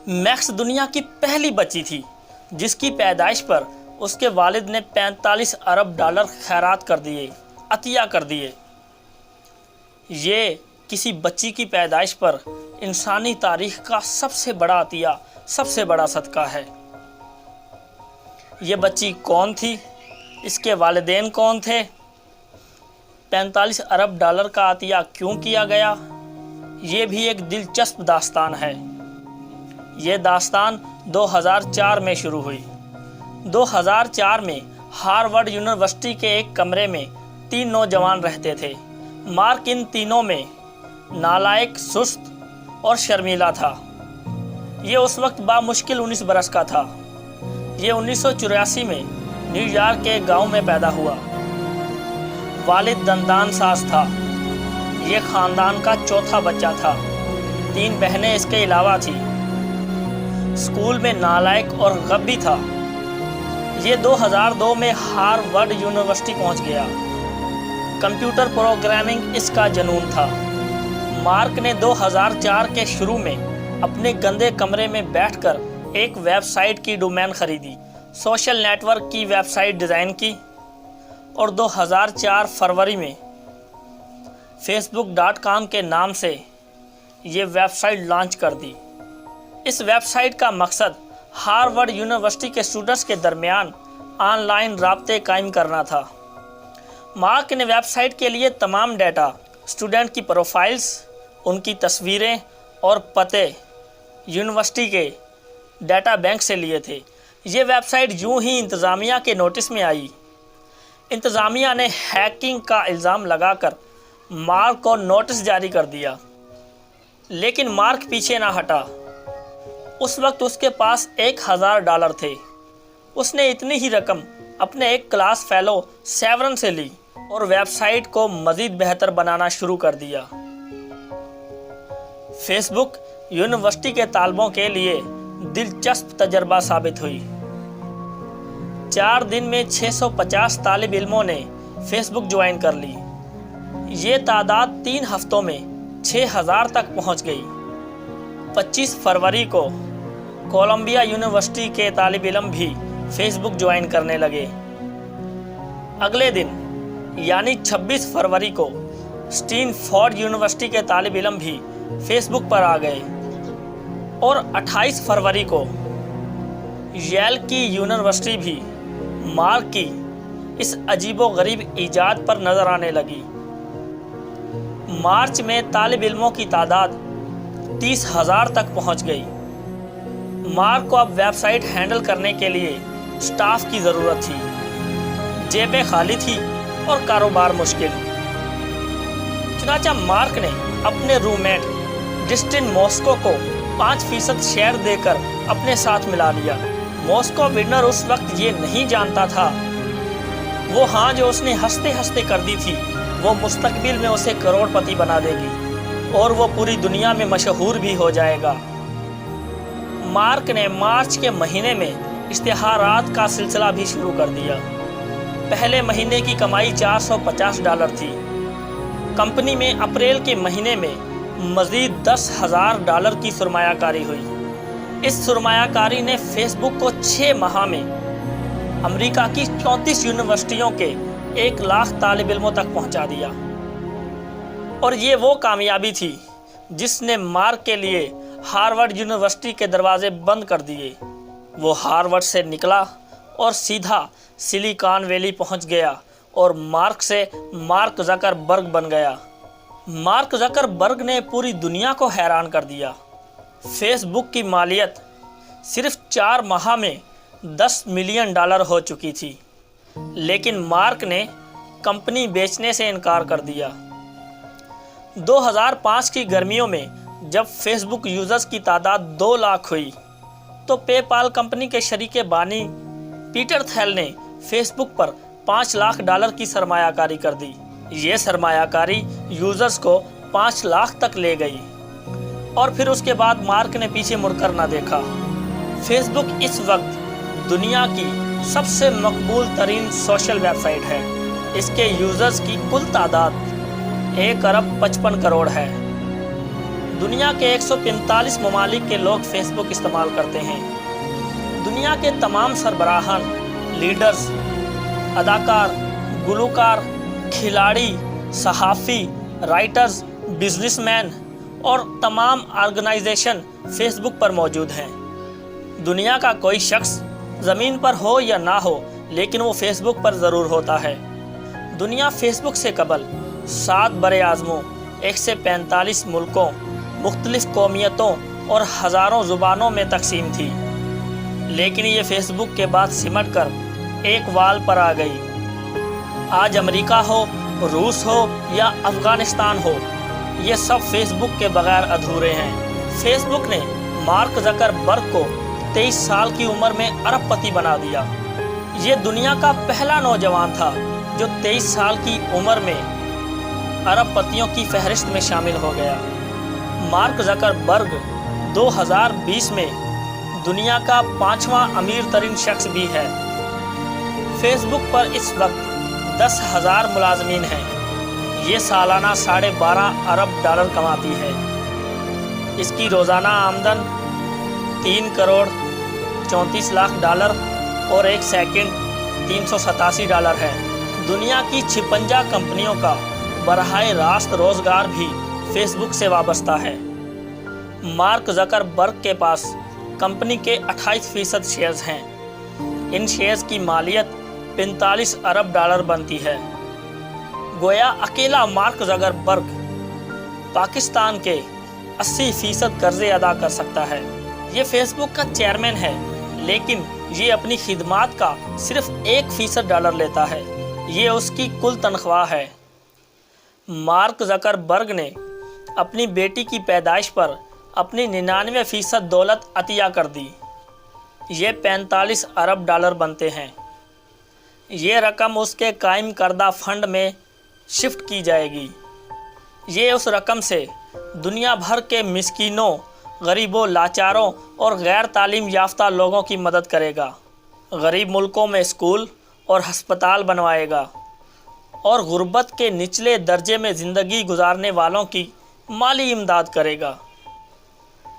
Max دنیا کی پہلی بچی تھی جس کی پیدائش پر اس کے والد نے 45 ارب ڈالر خیرات کر دیے، عطیہ کر دیے۔ یہ کسی بچی کی پیدائش پر انسانی تاریخ کا سب سے بڑا عطیہ، سب سے بڑا صدقہ ہے۔ یہ بچی کون تھی؟ اس کے والدین کون تھے؟ 45 ارب ڈالر کا عطیہ کیوں کیا گیا؟ یہ بھی ایک دلچسپ داستان ہے۔ یہ داستان 2004 میں شروع ہوئی۔ 2004 میں ہارورڈ یونیورسٹی کے ایک کمرے میں 3 نوجوان رہتے تھے۔ مارک ان تینوں میں نالائق، سست اور شرمیلا تھا۔ یہ اس وقت بامشکل 19 برس کا تھا۔ یہ 1984 میں نیو یارک کے گاؤں میں پیدا ہوا۔ والد دندان ساز تھا۔ یہ خاندان کا چوتھا بچہ تھا۔ 3 بہنیں اس کے علاوہ تھیں۔ اسکول میں نالائق اور غبی تھا۔ یہ 2002 میں ہارورڈ یونیورسٹی پہنچ گیا۔ کمپیوٹر پروگرامنگ اس کا جنون تھا۔ مارک نے 2004 کے شروع میں اپنے گندے کمرے میں بیٹھ کر ایک ویب سائٹ کی ڈومین خریدی، سوشل نیٹ ورک کی ویب سائٹ ڈیزائن کی اور 2004 فروری میں facebook.com کے نام سے یہ ویب سائٹ لانچ کر دی۔ اس ویب سائٹ کا مقصد ہارورڈ یونیورسٹی کے اسٹوڈنٹس کے درمیان آن لائن رابطے قائم کرنا تھا۔ مارک نے ویب سائٹ کے لیے تمام ڈیٹا، اسٹوڈنٹ کی پروفائلز، ان کی تصویریں اور پتے یونیورسٹی کے ڈیٹا بینک سے لیے تھے۔ یہ ویب سائٹ یوں ہی انتظامیہ کے نوٹس میں آئی۔ انتظامیہ نے ہیکنگ کا الزام لگا کر مارک کو نوٹس جاری کر دیا، لیکن مارک پیچھے نہ ہٹا۔ اس وقت اس کے پاس $1000 تھے۔ اس نے اتنی ہی رقم اپنے ایک کلاس فیلو سیورن سے لی اور ویب سائٹ کو مزید بہتر بنانا شروع کر دیا۔ فیس بک یونیورسٹی کے طالبوں کے لیے دلچسپ تجربہ ثابت ہوئی۔ 4 دن میں 650 طالب علموں نے فیس بک جوائن کر لی۔ یہ تعداد 3 ہفتوں میں 6000 تک پہنچ گئی۔ 25 فروری کو کولمبیا یونیورسٹی کے طالب علم بھی فیس بک جوائن کرنے لگے۔ اگلے دن یعنی 26 فروری کو اسٹین فورڈ یونیورسٹی کے طالب علم بھی فیس بک پر آ گئے اور 28 فروری کو ییل کی یونیورسٹی بھی مارک کی اس عجیب و غریب ایجاد پر نظر آنے لگی۔ مارچ میں طالب علموں کی تعداد 30,000 تک پہنچ گئی۔ مارک کو اب ویب سائٹ ہینڈل کرنے کے لیے سٹاف کی ضرورت تھی۔ جیبیں خالی تھی اور کاروبار مشکل۔ چنانچہ مارک نے اپنے روم میٹ ڈسٹن موسکو کو 5% شیئر دے کر اپنے ساتھ ملا لیا۔ موسکو ونر اس وقت یہ نہیں جانتا تھا وہ ہاں جو اس نے ہنستے ہنستے کر دی تھی وہ مستقبل میں اسے کروڑ پتی بنا دے گی اور وہ پوری دنیا میں مشہور بھی ہو جائے گا۔ مارک نے مارچ کے مہینے میں اشتہارات کا سلسلہ بھی شروع کر دیا۔ پہلے مہینے کی کمائی $450 تھی۔ کمپنی میں اپریل کے مہینے میں مزید $10,000 کی سرمایہ کاری ہوئی۔ اس سرمایہ کاری نے فیس بک کو 6 ماہ میں امریکہ کی 34 یونیورسٹیوں کے 1,00,000 طالب علموں تک پہنچا دیا۔ اور یہ وہ کامیابی تھی جس نے مارک کے لیے ہارورڈ یونیورسٹی کے دروازے بند کر دیے۔ وہ ہارورڈ سے نکلا اور سیدھا سلیکان ویلی پہنچ گیا اور مارک سے مارک زکر برگ بن گیا۔ مارک زکر برگ نے پوری دنیا کو حیران کر دیا۔ فیس بک کی مالیت صرف 4 ماہ میں $10 ملین ہو چکی تھی، لیکن مارک نے کمپنی بیچنے سے انکار کر دیا۔ 2005 کی گرمیوں میں جب فیس بک یوزرز کی تعداد 2 لاکھ ہوئی تو پے پال کمپنی کے شریک بانی پیٹر تھیل نے فیس بک پر $5 لاکھ کی سرمایہ کاری کر دی۔ یہ سرمایہ کاری یوزرز کو 5 لاکھ تک لے گئی اور پھر اس کے بعد مارک نے پیچھے مڑ کر نہ دیکھا۔ فیس بک اس وقت دنیا کی سب سے مقبول ترین سوشل ویب سائٹ ہے۔ اس کے یوزرز کی کل تعداد 1 ارب 55 کروڑ ہے۔ دنیا کے 145 ممالک کے لوگ فیس بک استعمال کرتے ہیں۔ دنیا کے تمام سربراہان، لیڈرز، اداکار، گلوکار، کھلاڑی، صحافی، رائٹرز، بزنس مین اور تمام آرگنائزیشن فیس بک پر موجود ہیں۔ دنیا کا کوئی شخص زمین پر ہو یا نہ ہو لیکن وہ فیس بک پر ضرور ہوتا ہے۔ دنیا فیس بک سے قبل 7 بر اعظموں، 145 ملکوں، مختلف قومیتوں اور ہزاروں زبانوں میں تقسیم تھی، لیکن یہ فیس بک کے بعد سمٹ کر ایک وال پر آ گئی۔ آج امریکہ ہو، روس ہو یا افغانستان ہو، یہ سب فیس بک کے بغیر ادھورے ہیں۔ فیس بک نے مارک زکر برگ کو 23 سال کی عمر میں ارب پتی بنا دیا۔ یہ دنیا کا پہلا نوجوان تھا جو 23 سال کی عمر میں ارب پتیوں کی فہرست میں شامل ہو گیا۔ مارک زکر برگ 2020 میں دنیا کا 5واں امیر ترین شخص بھی ہے۔ فیس بک پر اس وقت 10,000 ملازمین ہیں۔ یہ سالانہ $12.5 ارب کماتی ہے۔ اس کی روزانہ آمدن $3.34 اور ایک سیکنڈ $387 ہے۔ دنیا کی 56 کمپنیوں کا براہ راست روزگار بھی فیس بک سے وابستہ ہے۔ مارک زکر برگ کے پاس کمپنی کے 28% شیئرز ہیں۔ ان شیئرز کی مالیت $45 ارب بنتی ہے۔ گویا اکیلا مارک زکر برگ پاکستان کے 80% قرضے ادا کر سکتا ہے۔ یہ فیس بک کا چیئرمین ہے، لیکن یہ اپنی خدمات کا صرف $1 لیتا ہے۔ یہ اس کی کل تنخواہ ہے۔ مارک زکر برگ نے اپنی بیٹی کی پیدائش پر اپنی 99% دولت عطیہ کر دی۔ یہ $45 ارب بنتے ہیں۔ یہ رقم اس کے قائم کردہ فنڈ میں شفٹ کی جائے گی۔ یہ اس رقم سے دنیا بھر کے مسکینوں، غریبوں، لاچاروں اور غیر تعلیم یافتہ لوگوں کی مدد کرے گا۔ غریب ملکوں میں اسکول اور ہسپتال بنوائے گا اور غربت کے نچلے درجے میں زندگی گزارنے والوں کی مالی امداد کرے گا۔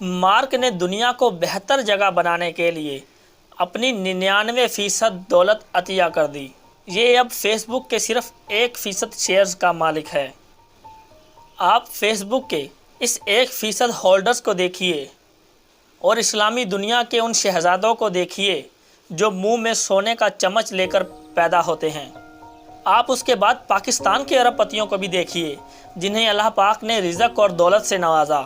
مارک نے دنیا کو بہتر جگہ بنانے کے لیے اپنی 99% دولت عطیہ کر دی۔ یہ اب فیس بک کے صرف 1% شیئرز کا مالک ہے۔ آپ فیس بک کے اس 1% ہولڈرز کو دیکھیے اور اسلامی دنیا کے ان شہزادوں کو دیکھیے جو منہ میں سونے کا چمچ لے کر پیدا ہوتے ہیں۔ آپ اس کے بعد پاکستان کے ارب پتیوں کو بھی دیکھیے جنہیں اللہ پاک نے رزق اور دولت سے نوازا۔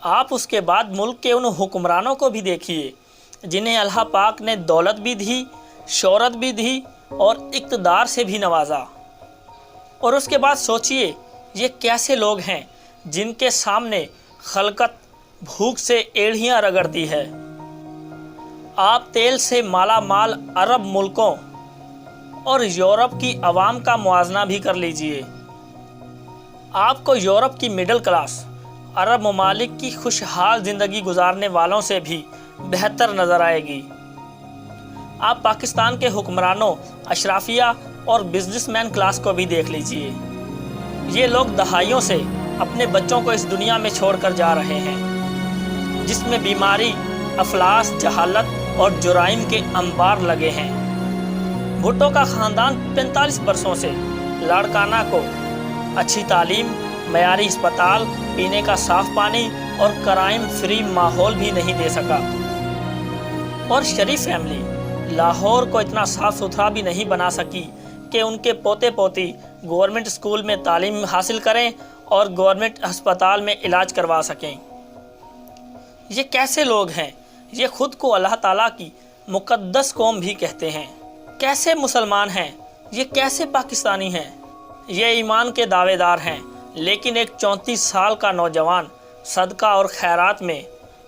آپ اس کے بعد ملک کے ان حکمرانوں کو بھی دیکھیے جنہیں اللہ پاک نے دولت بھی دی، شہرت بھی دی اور اقتدار سے بھی نوازا۔ اور اس کے بعد سوچئے یہ کیسے لوگ ہیں جن کے سامنے خلقت بھوک سے ایڑھیاں رگڑتی ہے۔ آپ تیل سے مالا مال عرب ملکوں اور یورپ کی عوام کا موازنہ بھی کر لیجئے۔ آپ کو یورپ کی مڈل کلاس عرب ممالک کی خوشحال زندگی گزارنے والوں سے بھی بہتر نظر آئے گی۔ آپ پاکستان کے حکمرانوں، اشرافیہ اور بزنس مین کلاس کو بھی دیکھ لیجئے۔ یہ لوگ دہائیوں سے اپنے بچوں کو اس دنیا میں چھوڑ کر جا رہے ہیں جس میں بیماری، افلاس، جہالت اور جرائم کے انبار لگے ہیں۔ بھٹو کا خاندان 45 برسوں سے لاڑکانہ کو اچھی تعلیم، معیاری اسپتال، پینے کا صاف پانی اور کرائم فری ماحول بھی نہیں دے سکا، اور شریف فیملی لاہور کو اتنا صاف ستھرا بھی نہیں بنا سکی کہ ان کے پوتے پوتی گورنمنٹ اسکول میں تعلیم حاصل کریں اور گورنمنٹ ہسپتال میں علاج کروا سکیں۔ یہ کیسے لوگ ہیں؟ یہ خود کو اللہ تعالیٰ کی مقدس قوم بھی کہتے ہیں۔ کیسے مسلمان ہیں؟ یہ کیسے پاکستانی ہیں؟ یہ ایمان کے دعوے دار ہیں، لیکن ایک 34 سال کا نوجوان صدقہ اور خیرات میں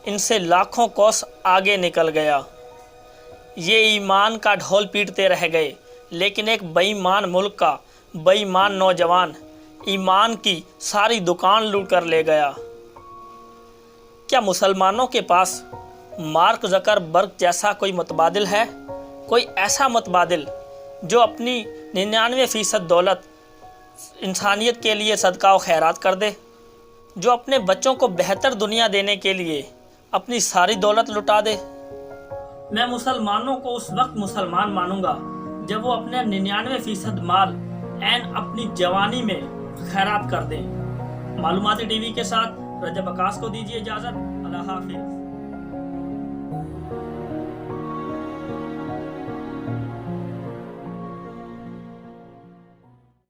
ان سے لاکھوں کوس آگے نکل گیا۔ یہ ایمان کا ڈھول پیٹتے رہ گئے، لیکن ایک بے ایمان ملک کا بے ایمان نوجوان ایمان کی ساری دکان لوٹ کر لے گیا۔ کیا مسلمانوں کے پاس مارک زکر برگ جیسا کوئی متبادل ہے؟ کوئی ایسا متبادل جو اپنی 99% دولت انسانیت کے لیے صدقہ و خیرات کر دے؟ جو اپنے بچوں کو بہتر دنیا دینے کے لیے اپنی ساری دولت لٹا دے؟ میں مسلمانوں کو اس وقت مسلمان مانوں گا جب وہ اپنے 99% مال اپنی جوانی میں خیرات کر دیں۔ معلوماتی ٹی وی کے ساتھ رجب عکاس کو دیجیے اجازت۔ اللہ حافظ۔